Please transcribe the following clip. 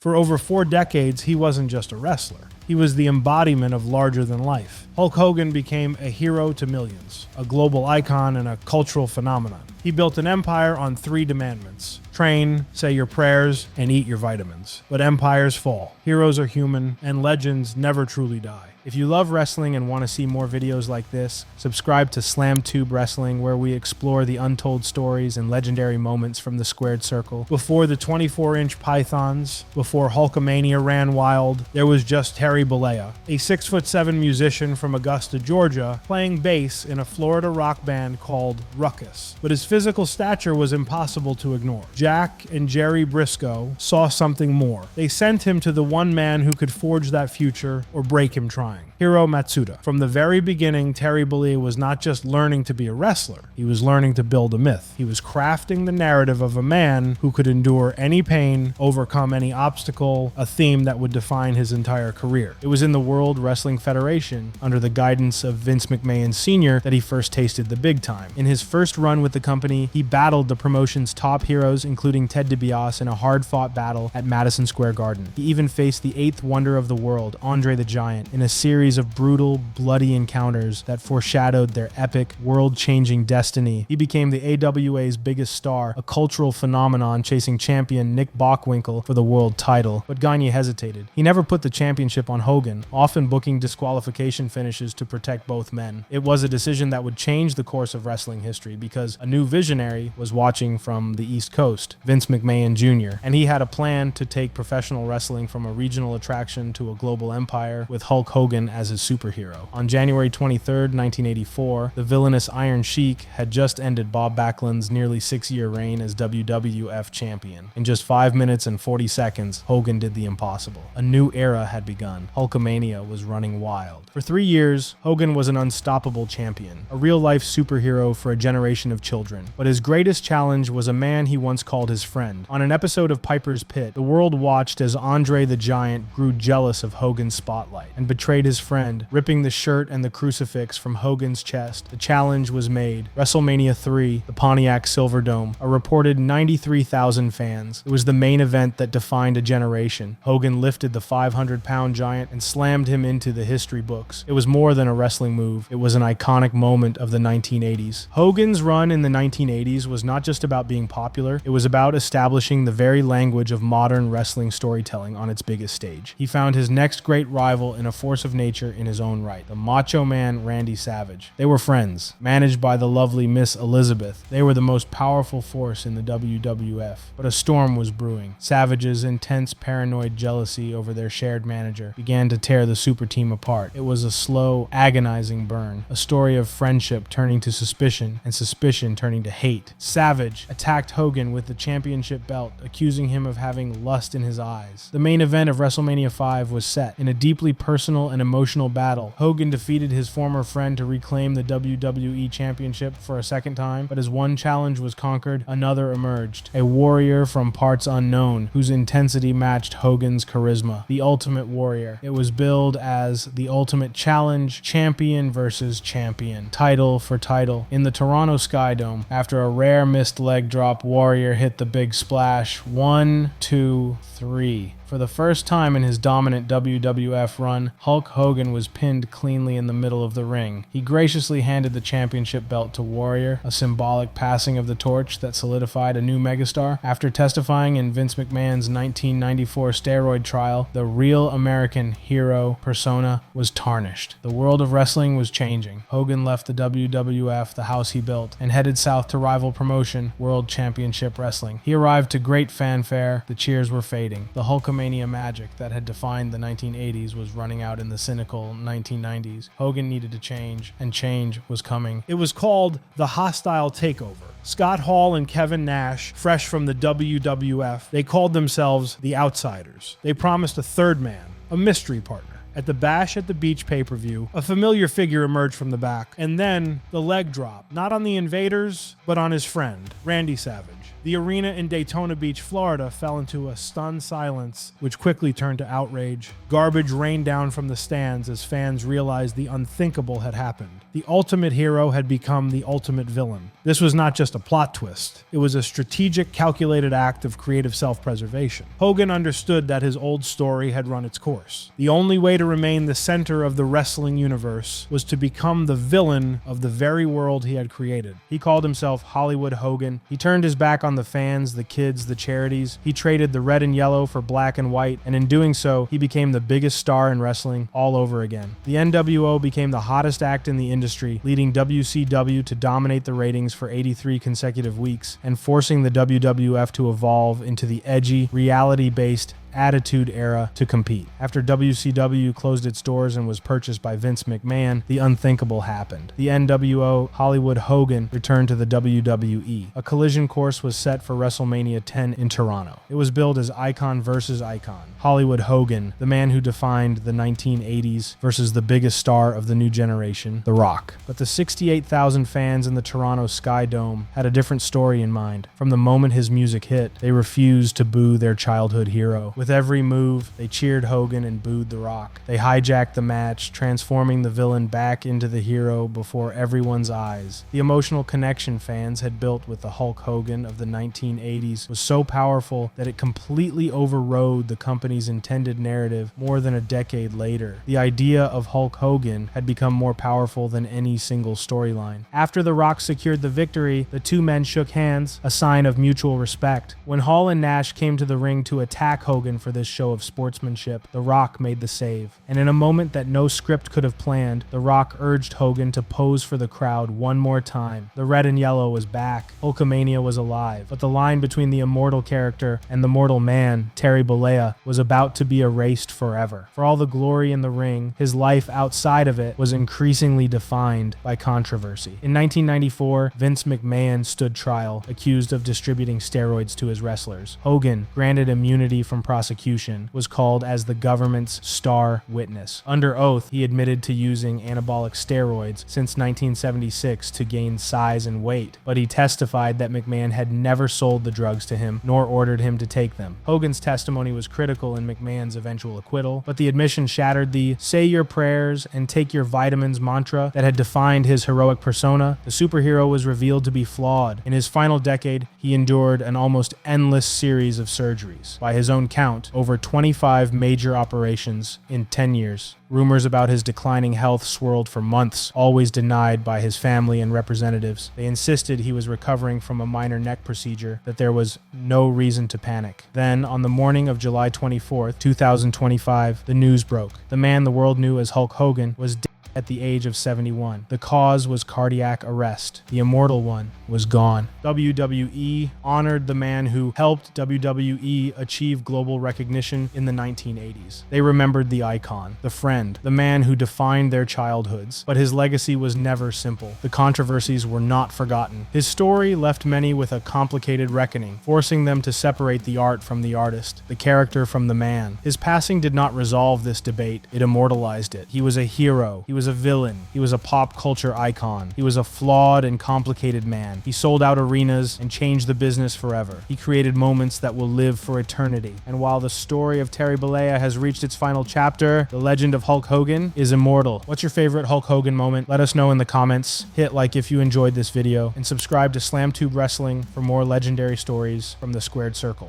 For over 4 decades, he wasn't just a wrestler. He was the embodiment of larger than life. Hulk Hogan became a hero to millions, a global icon and a cultural phenomenon. He built an empire on 3 commandments: train, say your prayers, and eat your vitamins. But empires fall, heroes are human, and legends never truly die. If you love wrestling and want to see more videos like this, subscribe to SlamTube Wrestling, where we explore the untold stories and legendary moments from the squared circle. Before the 24-inch pythons, before Hulkamania ran wild, there was just Terry Bollea, a 6'7" musician from Augusta, Georgia, playing bass in a Florida rock band called Ruckus. But his physical stature was impossible to ignore. Jack and Jerry Briscoe saw something more. They sent him to the one man who could forge that future or break him trying. Hiro Matsuda. From the very beginning, Terry Bollea was not just learning to be a wrestler, he was learning to build a myth. He was crafting the narrative of a man who could endure any pain, overcome any obstacle, a theme that would define his entire career. It was in the World Wrestling Federation, under the guidance of Vince McMahon Sr., that he first tasted the big time. In his first run with the company, he battled the promotion's top heroes, including Ted DiBiase, in a hard-fought battle at Madison Square Garden. He even faced the 8th wonder of the world, Andre the Giant, in a series of brutal, bloody encounters that foreshadowed their epic, world-changing destiny. He became the AWA's biggest star, a cultural phenomenon, chasing champion Nick Bockwinkel for the world title. But Gagne hesitated. He never put the championship on Hogan, often booking disqualification finishes to protect both men. It was a decision that would change the course of wrestling history, because a new visionary was watching from the East Coast, Vince McMahon Jr., and he had a plan to take professional wrestling from a regional attraction to a global empire, with Hulk Hogan as his superhero. On January 23, 1984, the villainous Iron Sheik had just ended Bob Backlund's nearly 6-year reign as WWF champion. In just 5 minutes and 40 seconds, Hogan did the impossible. A new era had begun. Hulkamania was running wild. For 3 years, Hogan was an unstoppable champion, a real-life superhero for a generation of children. But his greatest challenge was a man he once called his friend. On an episode of Piper's Pit, the world watched as Andre the Giant grew jealous of Hogan's spotlight and betrayed his friend, ripping the shirt and the crucifix from Hogan's chest. The challenge was made. WrestleMania 3, the Pontiac Silverdome, a reported 93,000 fans. It was the main event that defined a generation. Hogan lifted the 500-pound giant and slammed him into the history books. It was more than a wrestling move. It was an iconic moment of the 1980s. Hogan's run in the 1980s was not just about being popular, it was about establishing the very language of modern wrestling storytelling on its biggest stage. He found his next great rival in a force of nature in his own right, the Macho Man Randy Savage. They were friends, managed by the lovely Miss Elizabeth. They were the most powerful force in the WWF. But a storm was brewing. Savage's intense paranoid jealousy over their shared manager began to tear the super team apart. It was a slow, agonizing burn, a story of friendship turning to suspicion and suspicion turning to hate. Savage attacked Hogan with the championship belt, accusing him of having lust in his eyes. The main event of WrestleMania 5 was set. In a deeply personal and emotional battle, Hogan defeated his former friend to reclaim the WWE Championship for a second time, but as one challenge was conquered, another emerged. A warrior from parts unknown, whose intensity matched Hogan's charisma. The Ultimate Warrior. It was billed as the Ultimate Challenge, champion versus champion, title for title. In the Toronto Skydome, after a rare missed leg drop, Warrior hit the big splash. 1, 2, 3. For the first time in his dominant WWF run, Hulk Hogan was pinned cleanly in the middle of the ring. He graciously handed the championship belt to Warrior, a symbolic passing of the torch that solidified a new megastar. After testifying in Vince McMahon's 1994 steroid trial, the real American hero persona was tarnished. The world of wrestling was changing. Hogan left the WWF, the house he built, and headed south to rival promotion, World Championship Wrestling. He arrived to great fanfare. The cheers were fading. The Hulkamania magic that had defined the 1980s was running out in the cynical 1990s. Hogan needed to change, and change was coming. It was called the Hostile Takeover. Scott Hall and Kevin Nash, fresh from the WWF, they called themselves the Outsiders. They promised a third man, a mystery partner. At the Bash at the Beach pay-per-view, a familiar figure emerged from the back, and then the leg drop, not on the Invaders, but on his friend, Randy Savage. The arena in Daytona Beach, Florida fell into a stunned silence, which quickly turned to outrage. Garbage rained down from the stands as fans realized the unthinkable had happened. The ultimate hero had become the ultimate villain. This was not just a plot twist. It was a strategic, calculated act of creative self-preservation. Hogan understood that his old story had run its course. The only way to remain the center of the wrestling universe was to become the villain of the very world he had created. He called himself Hollywood Hogan. He turned his back on the fans, the kids, the charities. He traded the red and yellow for black and white, and in doing so, he became the biggest star in wrestling all over again. The NWO became the hottest act in the industry, leading WCW to dominate the ratings for 83 consecutive weeks and forcing the WWF to evolve into the edgy, reality-based Attitude Era to compete. After WCW closed its doors and was purchased by Vince McMahon, the unthinkable happened. The NWO Hollywood Hogan returned to the WWE. A collision course was set for WrestleMania 10 in Toronto. It was billed as icon versus icon. Hollywood Hogan, the man who defined the 1980s versus the biggest star of the new generation, The Rock. But the 68,000 fans in the Toronto Sky Dome had a different story in mind. From the moment his music hit, they refused to boo their childhood hero. With every move, they cheered Hogan and booed The Rock. They hijacked the match, transforming the villain back into the hero before everyone's eyes. The emotional connection fans had built with the Hulk Hogan of the 1980s was so powerful that it completely overrode the company's intended narrative more than a decade later. The idea of Hulk Hogan had become more powerful than any single storyline. After The Rock secured the victory, the two men shook hands, a sign of mutual respect. When Hall and Nash came to the ring to attack Hogan for this show of sportsmanship, The Rock made the save. And in a moment that no script could have planned, The Rock urged Hogan to pose for the crowd one more time. The red and yellow was back. Hulkamania was alive. But the line between the Immortal character and the mortal man, Terry Bollea, was about to be erased forever. For all the glory in the ring, his life outside of it was increasingly defined by controversy. In 1994, Vince McMahon stood trial, accused of distributing steroids to his wrestlers. Hogan, granted immunity from prosecution, was called as the government's star witness. Under oath, he admitted to using anabolic steroids since 1976 to gain size and weight, but he testified that McMahon had never sold the drugs to him nor ordered him to take them. Hogan's testimony was critical in McMahon's eventual acquittal, but the admission shattered the "say your prayers and take your vitamins" mantra that had defined his heroic persona. The superhero was revealed to be flawed. In his final decade, he endured an almost endless series of surgeries. By his own count, over 25 major operations in 10 years. Rumors about his declining health swirled for months, always denied by his family and representatives. They insisted he was recovering from a minor neck procedure, that there was no reason to panic. Then, on the morning of July 24th, 2025, the news broke. The man the world knew as Hulk Hogan was dead at the age of 71. The cause was cardiac arrest. The Immortal One was gone. WWE honored the man who helped WWE achieve global recognition in the 1980s. They remembered the icon, the friend, the man who defined their childhoods. But his legacy was never simple. The controversies were not forgotten. His story left many with a complicated reckoning, forcing them to separate the art from the artist, the character from the man. His passing did not resolve this debate. It immortalized it. He was a hero. He was a villain. He was a pop culture icon. He was a flawed and complicated man. He sold out arenas and changed the business forever. He created moments that will live for eternity. And while the story of Terry Bollea has reached its final chapter, the legend of Hulk Hogan is immortal. What's your favorite Hulk Hogan moment? Let us know in the comments. Hit like if you enjoyed this video, and subscribe to SlamTube Wrestling for more legendary stories from the Squared Circle.